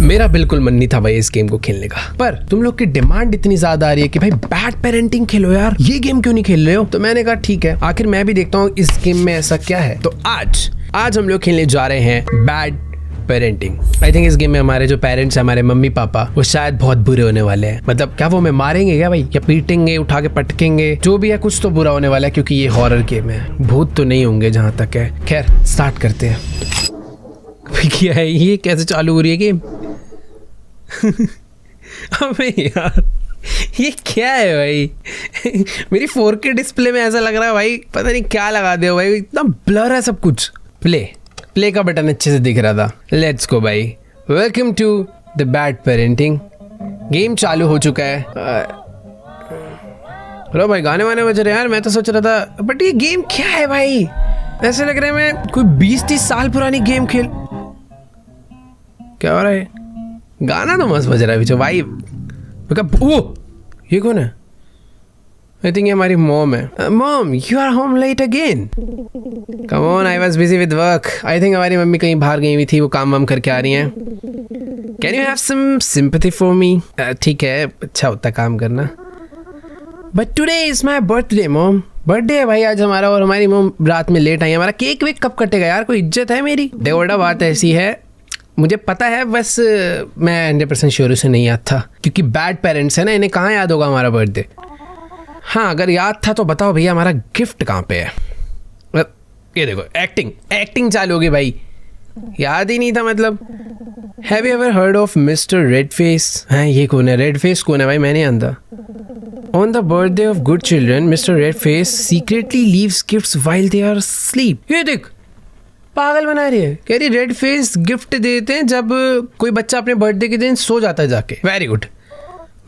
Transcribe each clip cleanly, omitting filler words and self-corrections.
मेरा बिल्कुल मन नहीं था भाई इस गेम को खेलने का, पर तुम लोग की डिमांड इतनी ज्यादा आ रही है कि भाई बैड पेरेंटिंग खेलो यार, ये गेम क्यों नहीं खेल रहे हो? तो मैंने कहा ठीक है, आखिर मैं भी देखता हूँ इस गेम में ऐसा क्या है। तो आज हम लोग खेलने जा रहे हैं बैड पेरेंटिंग। आई थिंक इस गेम में हमारे जो पेरेंट्स हैं, हमारे मम्मी पापा, वो शायद बहुत बुरे होने वाले हैं। मतलब क्या वो हमें मारेंगे क्या भाई, या पीटेंगे, उठा के पटकेंगे, जो भी है कुछ तो बुरा होने वाला है, क्योंकि ये हॉरर गेम है। भूत तो नहीं होंगे जहां तक है। खैर स्टार्ट करते हैं। क्या है ये, कैसे चालू हो रही है गेम? अबे यार ये क्या है भाई? मेरी 4K डिस्प्ले में ऐसा लग रहा है भाई, पता नहीं क्या लगा दे भाई, इतना ब्लर है सब कुछ। प्ले का बटन अच्छे से दिख रहा था। लेट्स गो भाई, welcome to the bad parenting. Game चालू हो चुका है। हेलो भाई, गाने वाने बज रहे हैं यार। मैं तो सोच रहा था, बट ये गेम क्या है भाई? ऐसे लग रहा है मैं कोई 20-30 साल पुरानी गेम खेल। क्या हो रहा है? गाना तो मस्त बज रहा है पीछे भाई। ओ ये कौन है? आई थिंक ये हमारी मॉम है। Mom, you are home late again. Come on, I was busy with work. I think हमारी मम्मी कहीं बाहर गई हुई थी, वो काम वाम करके आ रही हैं। Can you have some sympathy for me? ठीक है, अच्छा होता काम करना। But today is my birthday mom. Birthday है भाई आज हमारा, और हमारी मॉम रात में लेट आई। हमारा केक वेक कब कटेगा यार? कोई इज्जत है मेरी? देखो बात ऐसी है, मुझे पता है, बस मैं 100% श्योर से नहीं याद था, क्योंकि बैड पेरेंट्स है ना, इन्हें कहाँ याद होगा हमारा बर्थडे। हाँ अगर याद था तो बताओ भैया हमारा गिफ्ट कहाँ पे है? ये देखो एक्टिंग चालू होगी भाई, याद ही नहीं था मतलब। Have you ever heard of mister red face? हाँ ये कौन है? रेड फेस कौन है भाई? मैं नहीं जानता। On the birthday of good children mister red face secretly leaves gifts while they are sleep. ये देख, पागल बना रही है। कह रही रेड फेस गिफ्ट देते हैं जब कोई बच्चा अपने बर्थडे के दिन सो जाता है जाके। वेरी गुड,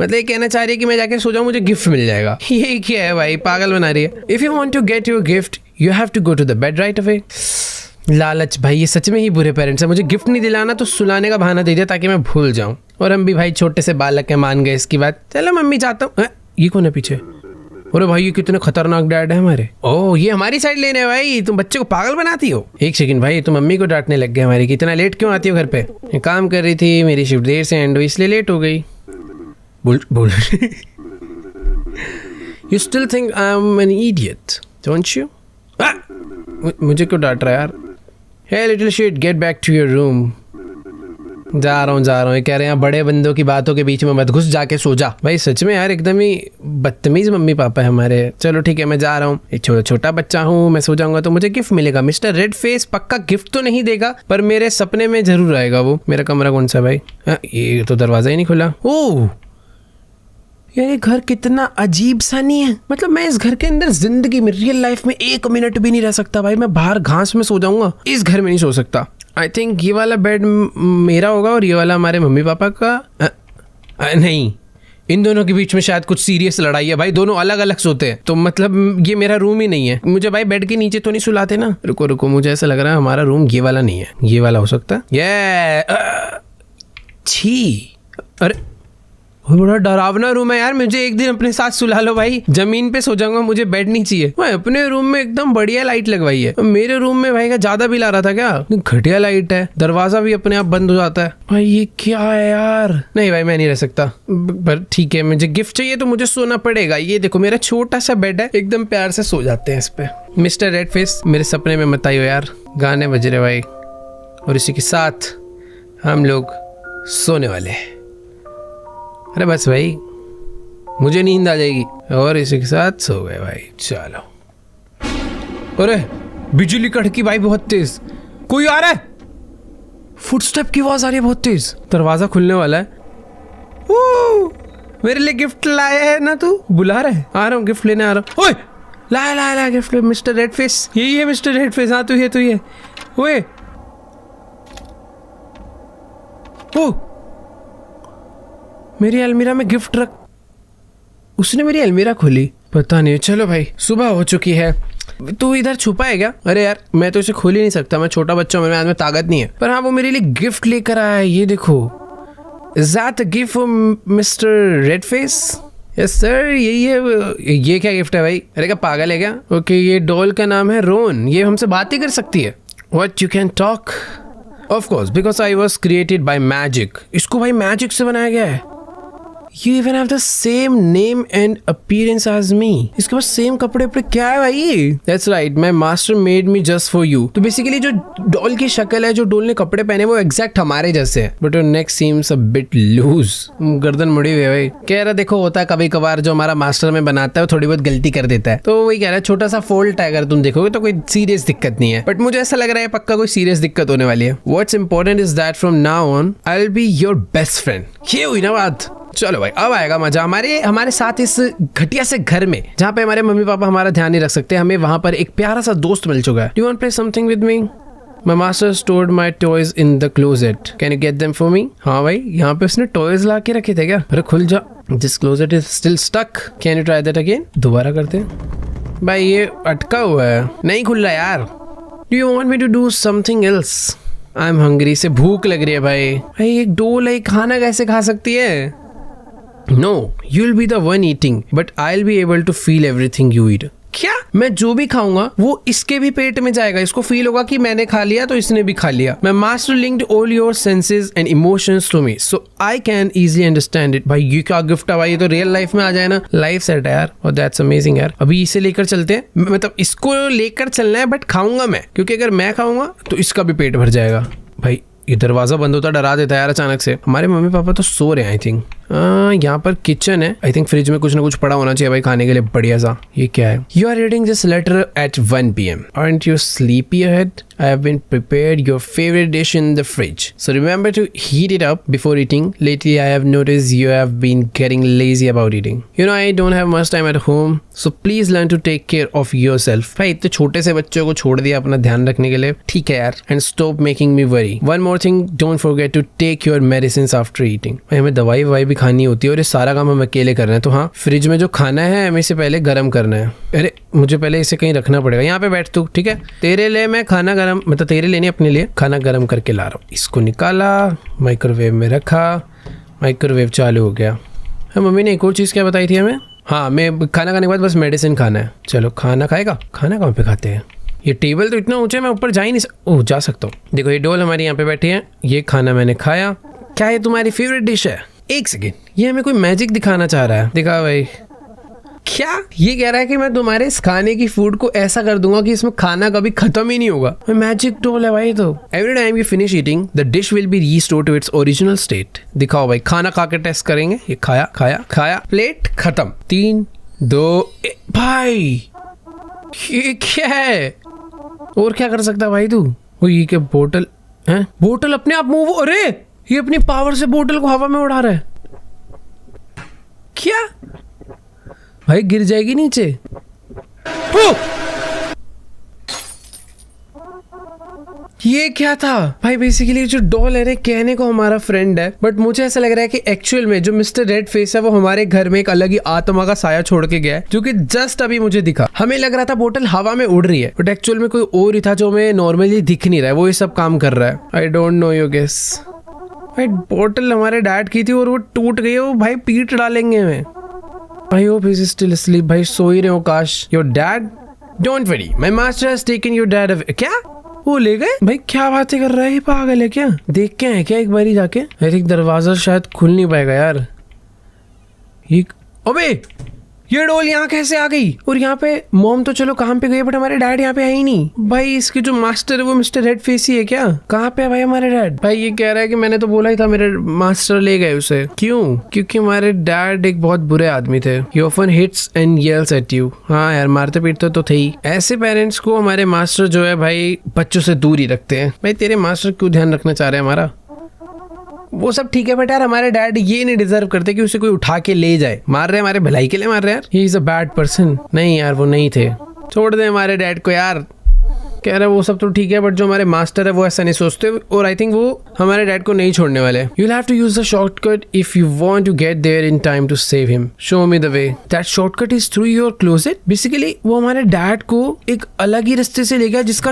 मतलब ये कहना चाह रही है कि मैं जाके सो जाऊं, मुझे गिफ्ट मिल जाएगा। ये क्या है भाई, पागल बना रही है। If you want to get your gift you have to go to the bed right away. लालच भाई, ये सच में ही बुरे पेरेंट्स हैं। मुझे गिफ्ट नहीं दिलाना तो सुलाने का बहाना दे दिया ताकि मैं भूल जाऊं। और हम भी भाई छोटे से बालक हैं, मान गए इसकी बात। चलो मम्मी जाता हूँ। ये कौन है पीछे? अरे भाई ये कितने खतरनाक डैड है हमारे। ओह ये हमारी साइड लेने हैं भाई, तुम बच्चे को पागल बनाती हो। एक सेकंड भाई, तुम मम्मी को डांटने लग गए हमारी, कितना लेट क्यों आती हो घर पे? ये काम कर रही थी, मेरी शिफ्ट देर से एंड हुई इसलिए लेट हो गई। बोल you still think I am an idiot don't you? मुझे क्यों डांट रहा है यार? Hey little shit, get back to your room. जा रहा हूँ। ये कह रहे हैं बड़े बंदों की बातों के बीच में मत घुस, जाके सो जा। भाई सच में यार एकदम ही बदतमीज मम्मी पापा है हमारे। चलो ठीक है, मैं जा रहा हूँ। एक छोटा बच्चा हूँ, मैं सो जाऊंगा तो मुझे गिफ्ट मिलेगा। मिस्टर रेड फेस पक्का गिफ्ट तो नहीं देगा, पर मेरे सपने में जरूर आएगा वो। मेरा कमरा कौन सा भाई? ये तो दरवाजा ही नहीं खुला। ओह यार ये घर कितना अजीब सा नहीं है? मतलब मैं इस घर के अंदर जिंदगी में रियल लाइफ में 1 मिनट भी नहीं रह सकता भाई। मैं बाहर घास में सो जाऊंगा, इस घर में नहीं सो सकता। आई थिंक ये वाला बेड मेरा होगा और ये वाला हमारे मम्मी पापा का। नहीं, इन दोनों के बीच में शायद कुछ सीरियस लड़ाई है भाई। दोनों अलग अलग सोते हैं, तो मतलब ये मेरा रूम ही नहीं है। मुझे भाई बेड के नीचे तो नहीं सुलाते ना। रुको, मुझे ऐसा लग रहा है हमारा रूम ये वाला नहीं है, ये वाला हो सकता है। छी, अरे बड़ा डरावना रूम है यार। मुझे एक दिन अपने साथ सुला लो भाई, जमीन पे सो जाऊंगा, मुझे बेड नहीं चाहिए। मैं अपने रूम में एकदम बढ़िया लाइट लगवाई है। मेरे रूम में भाई का ज्यादा बिल आ रहा था क्या? घटिया लाइट है, दरवाजा भी अपने आप बंद हो जाता है। भाई ये क्या है यार? नहीं भाई मैं नहीं रह सकता। पर ठीक है, मुझे गिफ्ट चाहिए तो मुझे सोना पड़ेगा। ये देखो मेरा छोटा सा बेड है, एकदम प्यार से सो जाते हैं इस पे। मिस्टर रेड फेस मेरे सपने में मत आइयो यार। गाने बज रहे भाई, और इसी के साथ हम लोग सोने वाले हैं। अरे बस भाई, मुझे नींद आ जाएगी। और इसी के साथ सो गए भाई। चलो। अरे बिजली कड़की भाई बहुत तेज, कोई आ रहा है। फुटस्टेप की आवाज आ रही है बहुत तेज। दरवाजा खुलने वाला है। मेरे लिए गिफ्ट लाया है ना तू? बुला रहा है? आ रहा हूँ, गिफ्ट लेने आ रहा हूँ। ओए लाया गिफ्ट मिस्टर रेड फेस। यही है मिस्टर रेड फेस? हाँ तू ये ओए ओ मेरी अलमीरा में गिफ्ट रख। उसने मेरी अलमीरा खोली, पता नहीं। चलो भाई सुबह हो चुकी है, तू इधर छुपा है क्या? अरे यार मैं तो इसे खोल ही नहीं सकता, मैं छोटा बच्चा हूँ, मेरे हाथ में ताकत नहीं है। पर हाँ वो मेरे लिए गिफ्ट लेकर आया है, ये देखो। Is that a gift for mister red face? Yes sir, यही है। ये क्या गिफ्ट है भाई? अरे क्या पागल है क्या? ओके, ये डॉल का नाम है रोन, ये हमसे बात ही कर सकती है। What, you can talk? Of course because I was created by magic. इसको भाई मैजिक से बनाया गया है. You even have the same name and appearance as me. इसके पास सेम कपड़े पे क्या है भाई? That's right, my master made me just for you. तो बेसिकली जो डॉल की शक्ल है, जो डॉल ने कपड़े पहने वो एग्जैक्ट हमारे जैसे है. But your neck seems a bit loose. गर्दन मुड़ी हुई है भाई. कह रहा देखो होता है कभी कभार जो हमारा मास्टर में बनाता है वो थोड़ी बहुत गलती कर देता है. तो वही कह रहा है छोटा सा फॉल्ट है, अगर तुम देखोगे तो कोई सीरियस दिक्कत नहीं है. बट मुझे ऐसा लग रहा है पक्का कोई सीरियस दिक्कत होने वाली है. What's important is that from now on I'll be your best friend. ये हुई ना बात. चलो भाई अब आएगा मजा हमारे साथ इस घटिया से घर में जहाँ पे हमारे मम्मी पापा हमारा ध्यान नहीं रख सकते. हमें वहां पर एक प्यारा सा दोस्त मिल चुका है. Do you want play something with me? My master stored my toys in the closet. Can you get them for me? हाँ भाई यहाँ पे उसने टॉयज ला के रखे थे क्या? अरे खुल जा. This closet is still stuck. Can you try that again? दोबारा करते हैं. भाई ये अटका हुआ है, नहीं खुल रहा यार. Do you want me to do something else? I am hungry. से भूख लग रही है भाई एक डोल है, खाना कैसे खा सकती है? No, you'll be the one eating, but I'll be able to feel everything you eat. क्या? मैं जो भी खाऊंगा वो इसके भी पेट में जाएगा. इसको फील होगा कि मैंने खा लिया तो इसने भी खा लिया. My master linked all your senses and emotions to me, so I can easily understand it. भाई ये क्या गिफ्ट है भाई, ये तो रियल लाइफ में आ जाए ना. लाइफ सेट है यार. और दैट्स अमेजिंग यार. अभी इसे लेकर चलते हैं. मतलब इसको लेकर चलना है बट खाऊंगा मैं, क्योंकि अगर मैं खाऊंगा तो इसका भी पेट भर जाएगा. भाई ये दरवाजा बंद होता डरा देता है यार अचानक से. हमारे मम्मी पापा तो सो रहे हैं आई थिंक. यहाँ पर किचन है. आई थिंक फ्रिज में कुछ ना कुछ पड़ा होना चाहिए भाई खाने के लिए बढ़िया सा. ये क्या है? You are reading this letter at 1 PM. Aren't you sleepy ahead? I have been prepared your favorite dish in the fridge. So remember to heat it up before eating. Lately I have noticed you have been getting lazy about eating. You know I don't have much time at home. So please learn to take care of yourself. भाई इतने छोटे से बच्चों को छोड़ दिया अपना ध्यान रखने के लिए. ठीक है यार. And stop making me worry. One more thing, don't forget to take your medicines after eating. भाई हमें दवाई ववाई भी खानी होती है और ये सारा काम हम अकेले कर रहे हैं. तो हाँ फ्रिज में जो खाना है हमें इसे पहले गर्म करना है. अरे मुझे पहले इसे कहीं रखना पड़ेगा. यहाँ पे बैठ तू. ठीक है तेरे लिए मैं खाना गर्म, मतलब तेरे लिए नहीं अपने लिए खाना गर्म करके ला रहा हूँ. इसको निकाला, माइक्रोवेव में रखा, माइक्रोवेव चालू हो गया. हाँ मम्मी ने एक और चीज़ क्या बताई थी हमें? हाँ मैं खाना खाने के बाद बस मेडिसिन खाना है. चलो खाना खाएगा. खाना कहाँ पे खाते हैं? ये टेबल तो इतना ऊंचा है मैं ऊपर जा ही नहीं ओह जा सकता हूँ. देखो ये डोल हमारी यहाँ पे बैठी है. ये खाना मैंने खाया. क्या ये तुम्हारी फेवरेट डिश है? एक सेकेंड, ये हमें कोई मैजिक दिखाना चाह रहा है. दिखा भाई. क्या ये कह रहा है कि मैं तुम्हारे इस खाने की फूड को ऐसा कर दूंगा कि इसमें खाना कभी खत्म ही नहीं होगा. मैजिक डोल है भाई. तो every time you finish eating the dish will be restored to its original state. दिखाओ भाई खाना खा के टेस्ट करेंगे. ये खाया खाया खाया, प्लेट खत्म. 3 2 भाई ये क्या है? और क्या कर सकता है भाई तू? वो ये क्या बोतल है? बोतल अपने आप मूव. अरे ये अपनी पावर से बोतल को हवा में उड़ा रहा है. क्या भाई गिर जाएगी नीचे. ये क्या था भाई? बेसिकली जो डॉल है कहने को हमारा फ्रेंड है, बट मुझे ऐसा लग रहा है कि एक्चुअल में जो मिस्टर रेड फेस है वो हमारे घर में एक अलग ही आत्मा का साया छोड़ के गया है, जो कि जस्ट अभी मुझे दिखा. हमें लग रहा था बोतल हवा में उड़ रही है, बट एक्चुअल में कोई और ही था जो हमें नॉर्मली दिख नहीं रहा है. वो ये सब काम कर रहा है. I don't know your guess. भाई बोतल हमारे डैड की थी और वो टूट गई. वो भाई पीट डालेंगे हमें. I hope he's still asleep. भाई सो ही रहे हो काश. Your dad? Don't worry, my master has taken your dad away. क्या? वो ले गए? भाई क्या बातें कर रहा है? पागल है क्या? देख के आए क्या एक बारी जाके? अरे दरवाजा शायद खुल नहीं पाएगा यार. ये अबे ये डोल यहाँ कैसे आ गई? और यहाँ पे मॉम तो चलो काम पे गई, बट हमारे डैड यहाँ पे है ही नहीं. भाई इसके जो मास्टर है वो मिस्टर रेड फेस ही है क्या? कहाँ पे है भाई हमारे डैड? भाई ये कह रहा है कि मैंने तो बोला ही था मेरे मास्टर ले गए उसे. क्यों? क्योंकि हमारे डैड एक बहुत बुरे आदमी थे. He often hits and yells at you. हाँ यार मारते पीटते तो थे ही. ऐसे पेरेंट्स को हमारे मास्टर जो है भाई बच्चों से दूर ही रखते हैं. भाई तेरे मास्टर क्यों ध्यान रखना चाह रहे हैं हमारा? वो सब ठीक है बट यार हमारे डैड ये नहीं डिजर्व करते कि उसे कोई उठा के ले जाए. मार रहे हैं हमारे भलाई के लिए मार रहे हैं यार. He is a bad person. नहीं यार वो नहीं थे. छोड़ दे हमारे डैड को यार. कह रहा है वो सब तो ठीक है बट जो हमारे मास्टर है वो ऐसा नहीं सोचते, और आई थिंक वो हमारे डैड को नहीं छोड़ने वाले. You will have to use the shortcut if you want to get there in time to save him. Show me the way. That shortcut is through your closet. Basically वो हमारे dad को एक अलग ही रास्ते से ले गया जिसका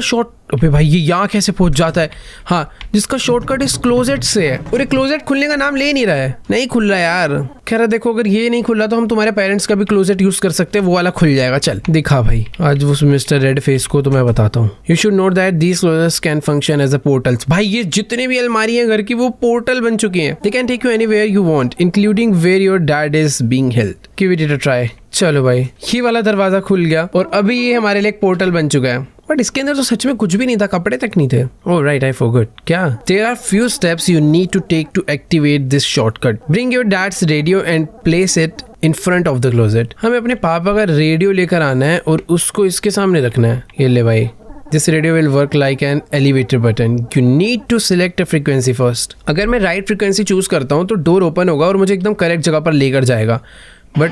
अबे भाई ये यहाँ कैसे पहुंच जाता है? हाँ, जिसका शॉर्टकट इस क्लोजेट से है और ये क्लोजेट खुलने का नाम ले नहीं रहा है। नहीं खुल रहा है यार। कह देखो अगर ये नहीं खुल रहा तो हम तुम्हारे पेरेंट्स का भी क्लोजेट यूज कर सकते हैं, वो वाला खुल जाएगा। चल दिखा भाई आज उस मिस्टर रेड फेस को तो मैं बताता हूँ। You should note that these closets can function as a portals. भाई ये जितने भी अलमारी हैं घर की वो पोर्टल बन चुकी हैं। They can take you anywhere you want including where your dad is being held. Give it a try. चलो भाई ये वाला दरवाजा खुल गया और अभी ये हमारे लिए एक पोर्टल बन चुका है। बट इसके अंदर तो सच में कुछ भी नहीं था, कपड़े तक नहीं थे। Oh right, I forgot. क्या? There are few steps you need to take to activate this shortcut. Bring your dad's radio and place it in front of the closet. हमें अपने पापा का रेडियो लेकर आना है और उसको इसके सामने रखना है। ये ले भाई, this radio will work like an elevator button. You need to select a frequency first. अगर मैं राइट फ्रीक्वेंसी चूज करता हूँ तो डोर ओपन होगा और मुझे एकदम करेक्ट जगह पर लेकर जाएगा। बट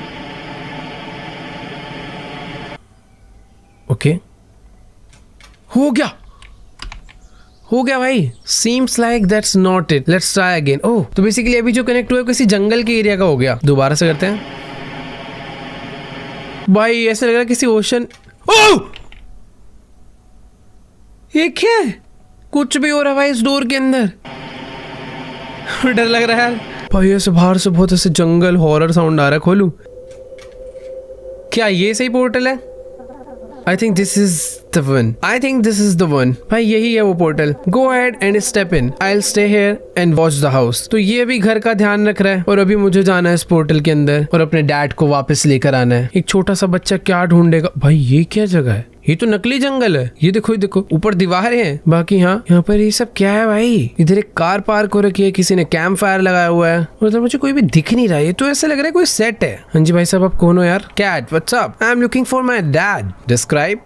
ओके हो गया भाई। Seems like that's not it, let's try again. Oh तो बेसिकली अभी जो कनेक्ट हुआ है किसी जंगल के एरिया का हो गया। दोबारा से करते हैं। भाई ऐसे लग रहा है किसी ओशन। ओह ये क्या है? कुछ भी हो रहा है भाई इस डोर के अंदर। डर लग रहा है यार। भाई ऐसे बाहर से बहुत ऐसे जंगल हॉरर साउंड आ रहा है। खोलूं? क्या ये सही पोर्टल है? I think this is the one. भाई यही है वो portal. Go ahead and step in. I'll stay here and watch the house. तो ये भी घर का ध्यान रख रहा है और अभी मुझे जाना है इस पोर्टल के अंदर और अपने डैड को वापस लेकर आना है। एक छोटा सा बच्चा क्या ढूंढेगा? भाई ये क्या जगह है? ये तो नकली जंगल है। ये देखो ऊपर दीवारें हैं। बाकी यहाँ पर ये सब क्या है भाई? इधर एक कार पार्क हो रखी है, किसी ने कैंप फायर लगाया हुआ है और उधर मुझे कोई भी दिख नहीं रहा है। ये तो ऐसा लग रहा है कोई सेट है। हाँ जी भाई साहब, आप कौन हो यार? Cat, what's up? I am looking for my dad. Describe.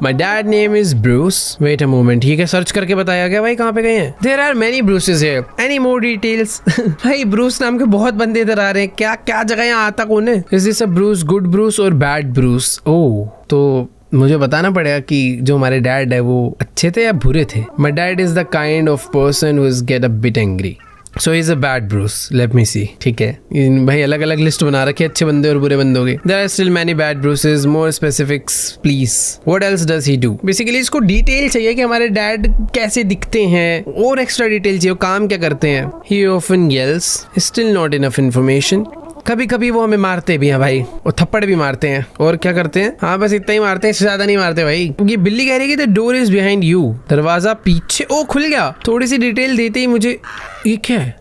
My dad name is Bruce. Wait a moment. ठीक है, सर्च करके बताया गया भाई कहाँ पे गए हैं? There are many Bruces here. Any more details? भाई ब्रूस नाम के बहुत बंदे इधर आ रहे हैं। क्या जगह यहाँ आता कौन है? Is this a Bruce, good Bruce और bad Bruce? Oh, तो मुझे बताना पड़ेगा कि जो हमारे डैड है वो अच्छे थे या बुरे थे। My dad is the kind of person who is get a bit angry. So he's a bad Bruce. Let me see. ठीक है, भाई अलग अलग लिस्ट बना रखी है अच्छे बंदे और बुरे बंदों की। There are still many bad Bruces. More specifics, please. What else does he do? Basically इसको डिटेल चाहिए कि हमारे डैड कैसे दिखते हैं और एक्स्ट्रा डिटेल चाहिए, काम क्या करते हैं। He often yells. Still not enough information. कभी कभी वो हमें मारते भी हैं भाई, और थप्पड़ भी मारते हैं। और क्या करते हैं? हाँ बस इतना ही मारते हैं, इससे ज्यादा नहीं मारते भाई। ये बिल्ली कह रही है कि the door is behind you. दरवाजा पीछे। ओ खुल गया। थोड़ी सी डिटेल देते ही मुझे ये क्या है?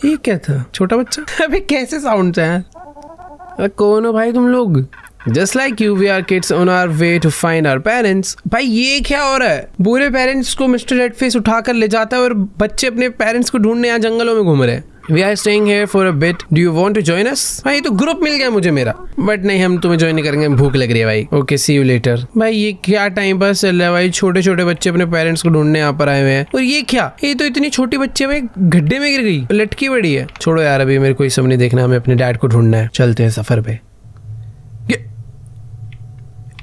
ये क्या था? छोटा बच्चा। अबे कैसे साउंड है यार? कौन हो भाई तुम लोग? Just like you, we are kids on our way to find our parents. भाई ये क्या हो रहा है? बुरे पेरेंट्स को मिस्टर रेडफेस उठाकर ले जाता है और बच्चे अपने पेरेंट्स को ढूंढने यहाँ जंगलों में घूम रहे हैं। We are staying here for a bit. Do you want to join us? भाई तो ग्रुप मिल गया मुझे मेरा। बट नहीं, हम तुम्हें ज्वाइन नहीं करेंगे, भूख लग रही है भाई। Okay see you later. भाई ये क्या टाइम पास चल रहा है भाई? छोटे छोटे बच्चे अपने पेरेंट्स को ढूंढने यहाँ पर आए हुए हैं। और ये क्या? ये तो इतनी छोटी बच्ची भाई गड्ढे में गिर गई, लटकी पड़ी है। छोड़ो यार, अभी मेरे को ये सब नहीं देखना, हमें अपने डैड को ढूंढना है। चलते हैं सफर पे।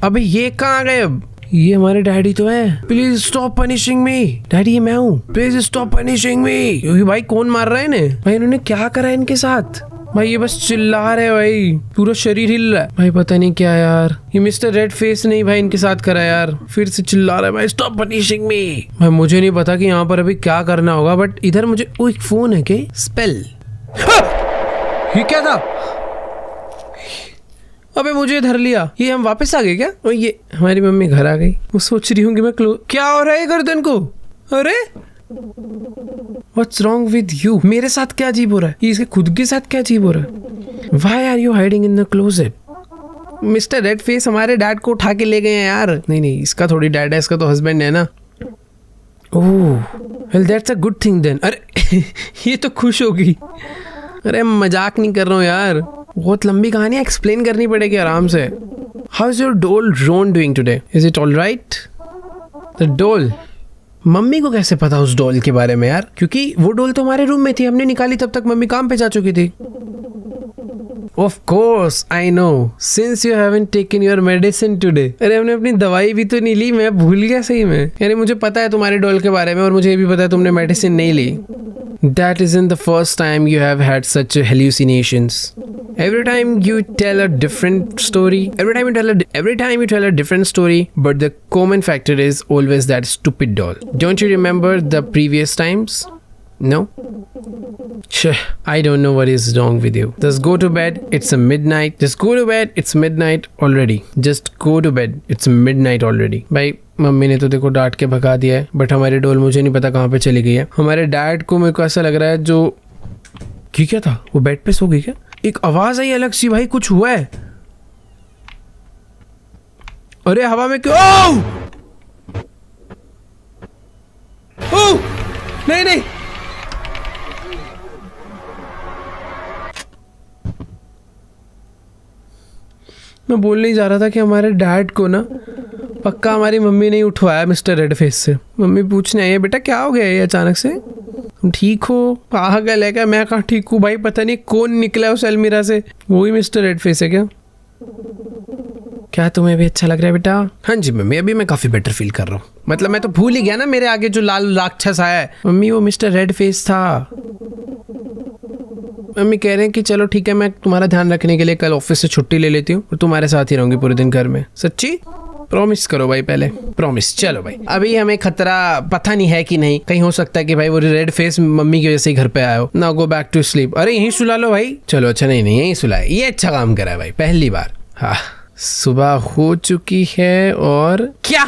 अबे ये कहाँ गए? अब ये हमारे डैडी तो हैं। Please stop punishing me. Daddy ये मैं हूँ, प्लीज स्टॉप पनिशिंग मी। क्योंकि भाई कौन मार रहा है इन्हें? भाई इन्होंने क्या करा है इनके साथ? भाई ये बस चिल्ला रहे भाई, पूरा शरीर हिल रहा है भाई, पता नहीं क्या यार। ये मिस्टर रेड फेस नहीं भाई इनके साथ करा यार, फिर से चिल्ला रहा है भाई स्टॉप पनिशिंग मी। भाई मुझे नहीं पता कि यहाँ पर अभी क्या करना होगा, बट इधर मुझे एक फोन है के स्पेल। ये क्या था? अबे मुझे धर लिया। ये हम वापस आ गए क्या? और ये हमारी मम्मी घर आ गई। वो सोच रही होंगी मैं क्या हो रहा है गर्दन को? अरे What's wrong with you? मेरे साथ क्या अजीब हो रहा है? ये इसके खुद के साथ क्या अजीब हो रहा है? Why are you hiding in the closet? Mister red face हमारे डैड को उठा के ले गए हैं यार। नहीं इसका थोड़ी डैड है, इसका तो हस्बैंड है ना। ओह well that's a good thing then। अरे ये तो खुश होगी। अरे मजाक नहीं कर रहा हूँ यार, बहुत लंबी कहानी एक्सप्लेन करनी पड़ेगी आराम से। हाउ इज योर डोल drone doing today? Is it all right? The डोल। मम्मी को कैसे पता उस डोल के बारे में यार? क्योंकि वो डोल तो हमारे रूम में थी, हमने निकाली तब तक मम्मी काम पे जा चुकी थी। Of course, I know. Since you haven't taken your medicine today. अरे हमने अपनी दवाई भी तो नहीं ली, मैं भूल गया सही में। यानी मुझे पता है तुम्हारे डोल के बारे में और मुझे ये भी पता है तुमने मेडिसिन नहीं ली। That isn't the first time you have had such hallucinations. Every time you tell a different story, every time you tell a different story, but the common factor is always that stupid doll. Don't you remember the previous times? No? Shh, I don't know what is wrong with you. Just go to bed, it's a midnight. Just go to bed, it's midnight already. Just go to bed, it's midnight already. भाई mummy ने तो देखो डांट के भगा दिया है, but हमारी डॉल मुझे नहीं पता कहाँ पे चली गई है. हमारे डैड को मेरे को ऐसा लग रहा है जो क्या था, वो बेड पे सो गई क्या? एक आवाज आई अलग सी, भाई कुछ हुआ है. अरे हवा में क्यों? ओह नहीं मैं बोलने ही जा रहा था कि हमारे डैड को ना पक्का हमारी मम्मी ने उठवाया मिस्टर रेड फेस से. मम्मी पूछने आई है, बेटा क्या हो गया ये अचानक से, तुम ठीक हो? पागल है क्या? मैं कहाँ ठीक हूँ भाई, पता नहीं कौन निकला है उस अलमीरा से. वही मिस्टर रेड फेस है क्या? क्या तुम्हें भी अच्छा लग रहा है बेटा? हाँ जी मम्मी, अभी मैं काफी बेटर फील कर रहा हूँ. मतलब मैं तो भूल ही गया ना मेरे आगे जो लाल राक्षस आया है. मम्मी वो मिस्टर रेड फेस था. मम्मी कह रहे हैं कि चलो ठीक है, मैं तुम्हारा ध्यान रखने के लिए कल ऑफिस से छुट्टी ले लेती हूँ और तुम्हारे साथ ही रहूंगी पूरे दिन घर में. सच्ची? प्रॉमिस करो भाई पहले. प्रॉमिस. चलो भाई, अभी हमें खतरा पता नहीं है कि नहीं, कहीं हो सकता है कि भाई वो रेड फेस मम्मी की वजह से ही घर पे आया हो. Now go back to sleep. अरे यहीं सुला लो भाई. चलो अच्छा नहीं यहीं सुलाए, ये अच्छा काम करा है भाई पहली बार. हाँ सुबह हो चुकी है और क्या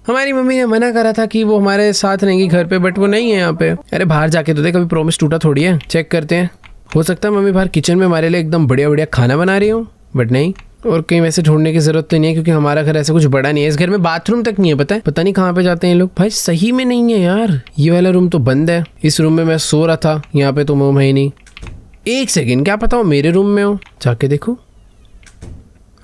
हमारी मम्मी ने मना करा था कि वो हमारे साथ रहेंगी घर पे, बट वो नहीं है यहाँ पे. अरे बाहर जाके तो देख, कभी प्रॉमिस टूटा थोड़ी है. चेक करते हैं, हो सकता है मम्मी बाहर किचन में हमारे लिए एकदम बढ़िया खाना बना रही हो, बट नहीं. और कहीं वैसे ढूंढने की जरूरत तो नहीं है क्योंकि हमारा घर ऐसा कुछ बड़ा नहीं है. इस घर में बाथरूम तक नहीं है. पता नहीं कहाँ पे जाते हैं लोग. भाई सही में नहीं है यार, ये वाला रूम तो बंद है. इस रूम में मैं सो रहा था, यहाँ पे तो मोम है ही नहीं. एक सेकेंड, क्या पता हो मेरे रूम में हो, जाके देखो.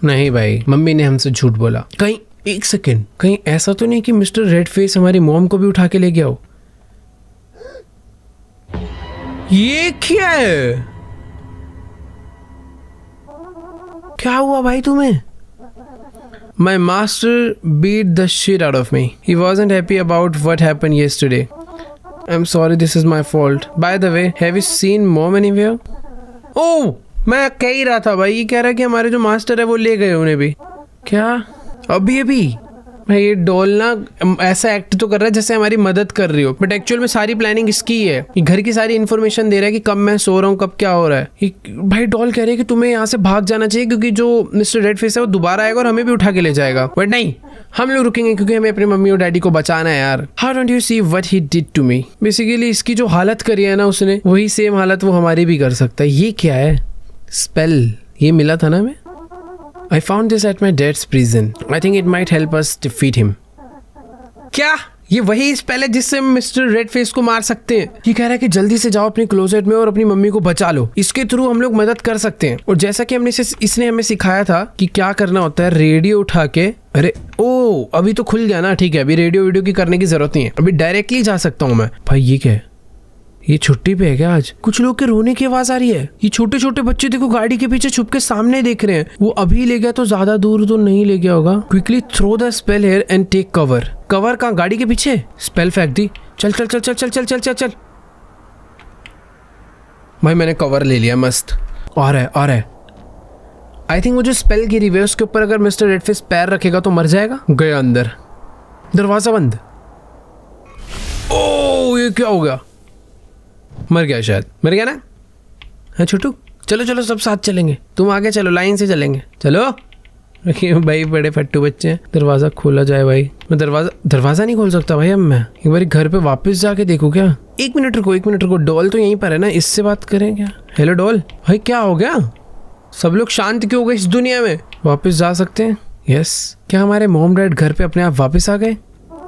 नहीं भाई, मम्मी ने हमसे झूठ बोला. कहीं एक सेकेंड, कहीं ऐसा तो नहीं कि मिस्टर रेड फेस हमारी मॉम को भी उठा के ले गया हो? ये क्या है? क्या हुआ भाई तुम्हें? My master beat the shit out of me. He wasn't happy about what happened yesterday. I'm sorry, this is my fault. By the way, have you seen mom anywhere? Oh, मैं कह ही रहा था भाई, ये कह रहा है कि हमारे जो मास्टर है वो ले गए उन्हें भी. क्या? अभी भाई ये डॉल ना ऐसा एक्ट तो कर रहा है जैसे हमारी मदद कर रही हो, बट एक्चुअल में सारी प्लानिंग इसकी ही है. ये घर की सारी इन्फॉर्मेशन दे रहा है कि कब मैं सो रहा हूँ, कब क्या हो रहा है. भाई डॉल कह रही है कि तुम्हें यहाँ से भाग जाना चाहिए क्योंकि जो मिस्टर रेड फेस है वो दोबारा आएगा और हमें भी उठा के ले जाएगा. बट नहीं, हम लोग रुकेंगे क्योंकि हमें अपनी मम्मी और डैडी को बचाना है यार. How don't you see what he did to me? Basically इसकी जो हालत करी है ना उसने, वही सेम हालत वो हमारी भी कर सकता है. ये क्या है? स्पेल ये मिला था ना हमें. I found this at my dad's prison. I think it might help us defeat him. क्या? ये वही स्पेल है जिससे मिस्टर रेड फेस को मार सकते हैं. ये कह रहा है कि जल्दी से जाओ अपने क्लोजेट में और अपनी मम्मी को बचा लो. इसके थ्रू हम लोग मदद कर सकते हैं. और जैसा कि इसने हमें सिखाया था कि क्या करना होता है, रेडियो उठा के. अरे ओ अभी तो खुल गया ना, ठीक है. अभी रेडियो वीडियो की करने की जरूरत नहीं है, अभी डायरेक्टली जा सकता हूँ मैं. भाई ये क्या है? ये छुट्टी पे है क्या आज? कुछ लोग के रोने की आवाज आ रही है. ये छोटे छोटे बच्चे देखो गाड़ी के पीछे छुप के सामने देख रहे हैं. वो अभी ले गया तो ज्यादा दूर तो नहीं ले गया होगा. Quickly throw the spell here and take cover. Cover कहाँ? गाड़ी के पीछे. स्पेल फेंक दी. चल चल चल चल चल चल चल चल चल. भाई मैंने कवर ले लिया. मस्त आ रहा है. आई थिंक वो जो स्पेल गिरी हुई है उसके ऊपर अगर मिस्टर रेड फेस पैर रखेगा तो मर जाएगा. गया अंदर. दरवाजा बंद. ओ ये क्या हो गया? मर गया शायद. मर गया ना? हाँ छोटू चलो चलो सब साथ चलेंगे. तुम आगे चलो, लाइन से चलेंगे. चलो. भाई बड़े फट्टू बच्चे हैं. दरवाज़ा खोला जाए भाई. मैं दरवाज़ा नहीं खोल सकता भाई. अब मैं एक बार घर पे वापस जाके देखूँ क्या? एक मिनट रुको. डॉल तो यहीं पर है ना, इससे बात करें क्या? Hello doll. भाई क्या हो गया? सब लोग शांत क्यों हो गए इस दुनिया में? वापस जा सकते हैं? यस. क्या हमारे मॉम डैड घर पे अपने आप वापस आ गए?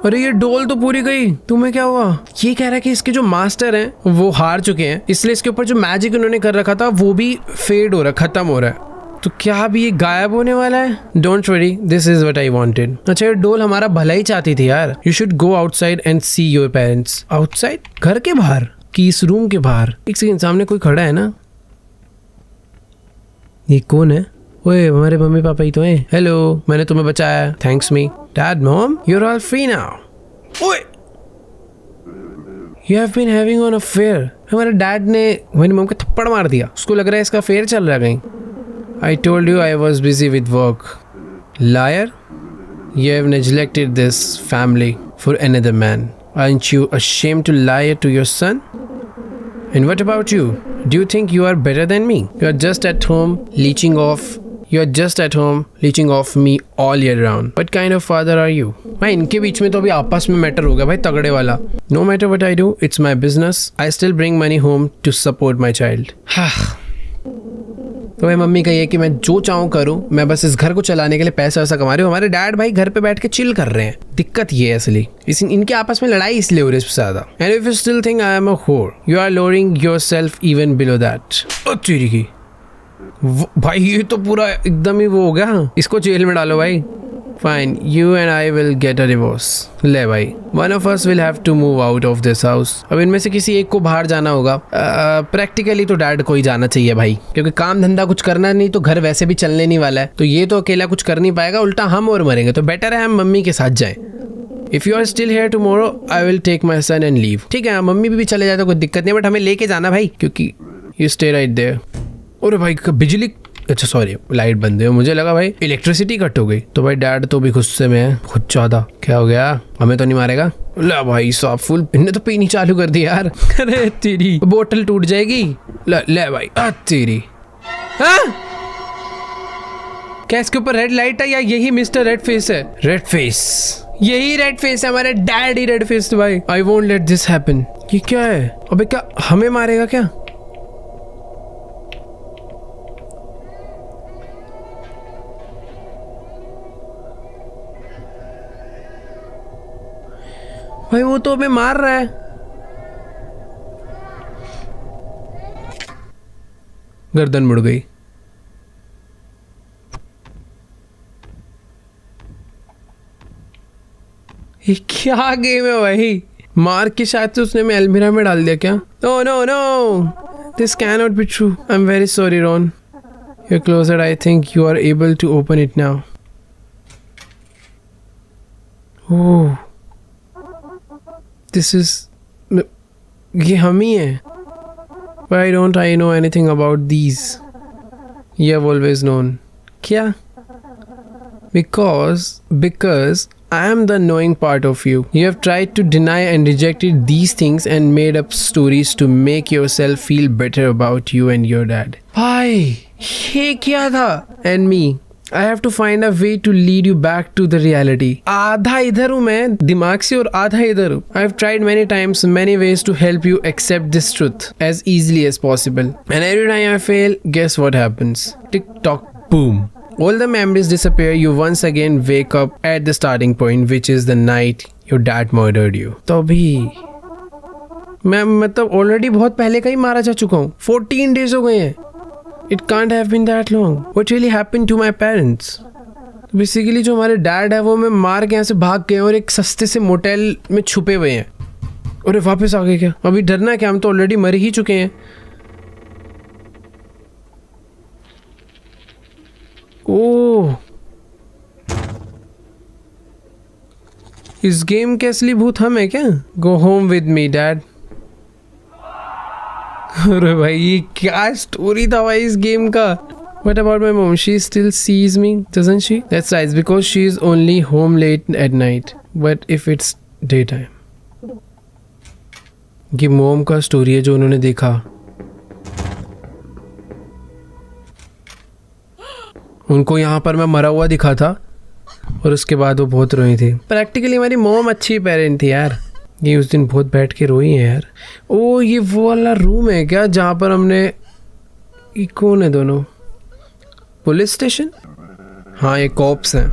अरे ये डॉल तो पूरी गई. तुम्हें क्या हुआ? ये कह रहा है कि इसके जो मास्टर हैं वो हार चुके हैं, इसलिए इसके ऊपर जो मैजिक उन्होंने कर रखा था वो भी फेड हो रहा है, खत्म हो रहा है. तो क्या अभी ये गायब होने वाला है? Don't worry, this is what I wanted. अच्छा ये डॉल हमारा भला ही चाहती थी यार. You should go outside and see your parents. Outside? घर के बाहर कि इस रूम के बाहर? एक सेकंड, सामने कोई खड़ा है ना. ये कौन है? ओए हमारे मम्मी पापा ही तो हैं. हेलो, मैंने तुम्हें बचाया. Thanks me. Dad mom you are all free now. ओए you have been having an affair. हमारे डैड ने मेरी मॉम को थप्पड़ मार दिया. उसको लग रहा है इसका अफेयर चल रहा है कहीं. I told you I was busy with work. Liar? You have neglected this family for another man. Aren't you ashamed to lie to your son? And what about you? Do you think you are better than me? You are just at home leeching off me all year round. What kind of father are you? भाई इनके बीच में तो अभी आपस में matter होगा भाई तगड़े वाला. No matter what I do, it's my business. I still bring money home to support my child. तो भाई मम्मी कही है कि मैं जो चाहूँ करूँ, मैं बस इस घर को चलाने के लिए पैसा वैसा कमा रही हूँ. हमारे डैड भाई घर पे बैठ के चिल कर रहे हैं. दिक्कत ये है असली, इनके आपस में लड़ाई इसलिए हो रही है सबसे ज्यादा. And if you still think I am a whore, you are lowering yourself even below that. तेरी की भाई ये तो पूरा एकदम ही वो हो गया. इसको जेल में डालो भाई. Fine, you and I will get a divorce. ले भाई, one of us will have to move out of this house. अब इनमें से किसी एक को बाहर जाना होगा. प्रैक्टिकली तो डैड को ही जाना चाहिए भाई, क्योंकि काम धंधा कुछ करना नहीं तो घर वैसे भी चलने नहीं वाला है. तो ये तो अकेला कुछ कर नहीं पाएगा, उल्टा हम और मरेंगे. तो बेटर है हम मम्मी के साथ जाएं. If you are still here tomorrow, I will take my son and leave. ठीक है, मम्मी भी चले जाए तो कोई दिक्कत नहीं, बट हमें लेके जाना भाई, क्योंकि you stay right there. अरे भाई बिजली, अच्छा सॉरी लाइट बंद है. मुझे लगा भाई इलेक्ट्रिसिटी कट हो गई. तो भाई डैड तो भी गुस्से में है बहुत ज्यादा. क्या हो गया, हमें तो नहीं मारेगा? ला भाई साहब फुल इन्हें तो पीनी चालू कर दी यार. अरे तेरी बोतल टूट जाएगी. ले भाई तेरी. क्या इसके ऊपर रेड लाइट है या यही मिस्टर रेड फेस है? रेड फेस, यही रेड फेस है. हमारे डैड ही रेड फेस भाई. I won't let this happen. ये क्या है? अबे क्या हमें मारेगा क्या? भाई वो तो हमें मार रहा है. गर्दन मुड़ गई. ये क्या गेम है भाई? मार के शायद से उसने मैं अलमीरा में डाल दिया क्या? No no no, this can not be true. I am very sorry Ron. You're closer. I think you are able to open it now. Oh. This is, ये हम ही हैं. Why don't I know anything about these? You have always known. क्या? Because I am the knowing part of you. You have tried to deny and rejected these things and made up stories to make yourself feel better about you and your dad. भाई ये क्या था? And me. I have to find a way to lead you back to the reality. आधा इधर हूँ मैं दिमाग से और आधा इधर हूँ. I have tried many times, many ways to help you accept this truth as easily as possible. And every time I fail, guess what happens? Tick tock, boom. All the memories disappear. You once again wake up at the starting point, which is the night your dad murdered you. तो अभी मैं मतलब already बहुत पहले का ही मारा जा चुका हूँ. 14 days हो गए हैं. It can't have been that long. What really happened to my parents? Basically जो हमारे डैड है वो मैं मार के यहाँ से भाग गए और एक सस्ते से मोटेल में छुपे हुए हैं. अरे वापस आ गए क्या? अभी डरना है क्या? हम तो ऑलरेडी मर ही चुके हैं. ओह, इस गेम के असली भूत हम है क्या? Go home with me, Dad. अरे भाई ये क्या स्टोरी था भाई इस गेम का. What about my mom? She still sees me, doesn't she? That's right, because she is only home late at night. But if it's daytime. ये mom का स्टोरी है जो उन्होंने देखा. उनको यहाँ पर मैं मरा हुआ दिखा था और उसके बाद वो बहुत रोई थी. प्रैक्टिकली हमारी मॉम अच्छी पेरेंट थी यार. ये उस दिन बहुत बैठ के रोई है यार. ओ ये वो वाला रूम है क्या जहाँ पर हमने, ये कौन है दोनों? Police station? हाँ ये कॉप्स हैं.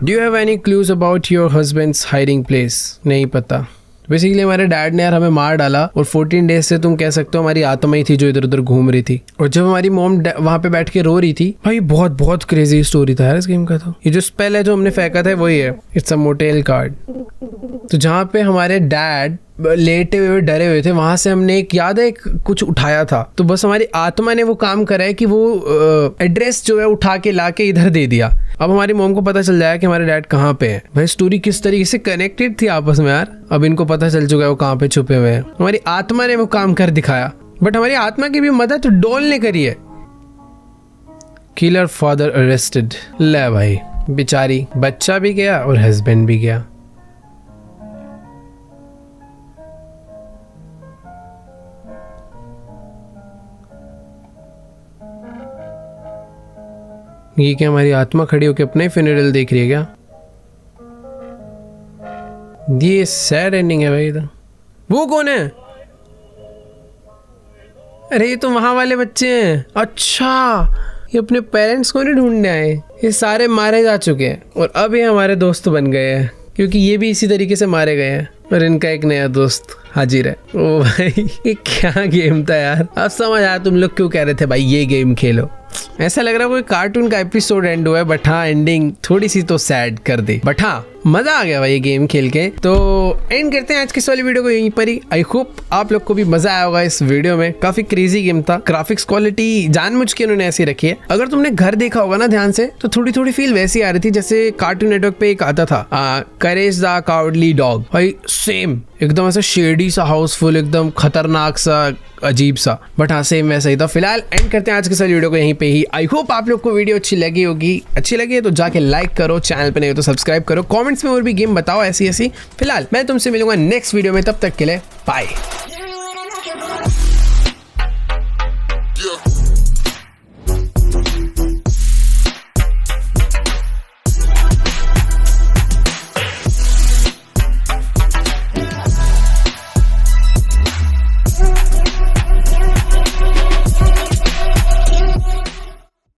Do you have any clues about your husband's hiding place? नहीं पता. बेसिकली हमारे डैड ने यार हमें मार डाला और 14 डेज से तुम कह सकते हो हमारी आत्मा ही थी जो इधर उधर घूम रही थी. और जब हमारी मॉम वहाँ पे बैठ के रो रही थी भाई, बहुत बहुत क्रेजी स्टोरी था यार इस गेम का. तो ये जो स्पेल है जो हमने फेंका था वही है. It's a motel card. तो जहाँ पे हमारे डैड लेटे हुए डरे हुए थे वहां से हमने एक याद है एक कुछ उठाया था. तो बस हमारी आत्मा ने वो काम करा है कि वो एड्रेस जो है उठा के ला के इधर दे दिया. अब हमारी मॉम को पता चल जाएगा कि हमारे डैड कहाँ पे हैं. भाई स्टोरी किस तरीके से कनेक्टेड थी आपस में यार. अब इनको पता चल चुका है वो कहाँ पे छुपे हुए हैं. हमारी आत्मा ने वो काम कर दिखाया. बट हमारी आत्मा की भी मदद डॉल ने करी है. Killer father arrested. ले भाई, बेचारी बच्चा भी गया और हस्बैंड भी गया। ये क्या हमारी आत्मा खड़ी होकर अपना ही फ्यूनरल देख रही है क्या? ये सैड एंडिंग है भाई। तो वो कौन है? अरे ये तो वहां वाले बच्चे हैं। अच्छा, ये अपने पेरेंट्स को नहीं ढूंढने आए, ये सारे मारे जा चुके हैं और अब ये हमारे दोस्त बन गए हैं, क्योंकि ये भी इसी तरीके से मारे गए हैं और इनका एक नया दोस्त हाजिर है। ओ भाई, ये क्या गेम था यार। अब समझ आया तुम लोग क्यों कह रहे थे भाई ये गेम खेलो। ऐसा लग रहा है कोई कार्टून का एपिसोड एंड हुआ है, बट हाँ एंडिंग थोड़ी सी तो सैड कर दी, बट हाँ मजा आ गया भाई ये गेम खेल के। तो एंड करते हैं आज की इस वाली वीडियो को यहीं पर ही। आई होप आप लोग को भी मजा आया होगा इस वीडियो में। काफी क्रेजी गेम था, ग्राफिक्स क्वालिटी जानबूझ के उन्होंने ऐसी रखी है। अगर तुमने घर देखा होगा ना ध्यान से, तो थोड़ी थोड़ी फील वैसी आ रही थी जैसे कार्टून नेटवर्क पे एक आता था करेज द कावर्डली डॉग। भाई सेम एकदम ऐसा शेडी सा, हाउसफुल, एकदम खतरनाक सा, अजीब सा, बट हाँ सेम वैसा ही था। फिलहाल एंड करते हैं आज के सारी वीडियो को यहीं पे ही। आई होप आप लोग को वीडियो अच्छी लगी होगी। अच्छी लगी है तो जाके लाइक करो, चैनल पे नहीं हो तो सब्सक्राइब करो, कमेंट्स में और भी गेम बताओ ऐसी ऐसी। फिलहाल मैं तुमसे मिलूंगा नेक्स्ट वीडियो में, तब तक के लिए बाय।